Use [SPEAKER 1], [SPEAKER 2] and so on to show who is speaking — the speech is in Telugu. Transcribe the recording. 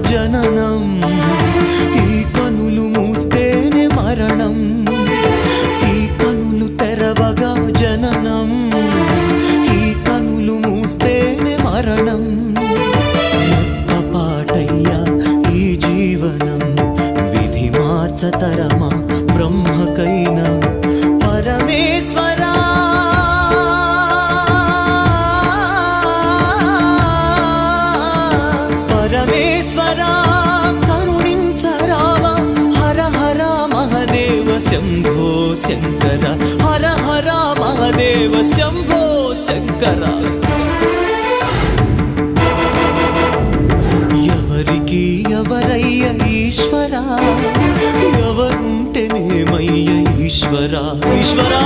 [SPEAKER 1] జననం, ఈ కనులు మూస్తేనే మరణం, ఈ కనులు తెరవగా జననం, ఈ కనులు మూస్తేనే మరణం. రెప్పపాటయ్యా ఈ జీవనం, విధి మార్చతరమా బ్రహ్మకైనా పరమేశ్వరా. పరమేశ్వరా కరుణించరావా, హర హర మహదేవ శంభో శంకర, హర హర మహదేవ శంభో శంకర. ఎవరికి ఎవరయ్య ఈశ్వరా, ఎవరుంటేనేమయ్య ఈశ్వరా. ఈశ్వరా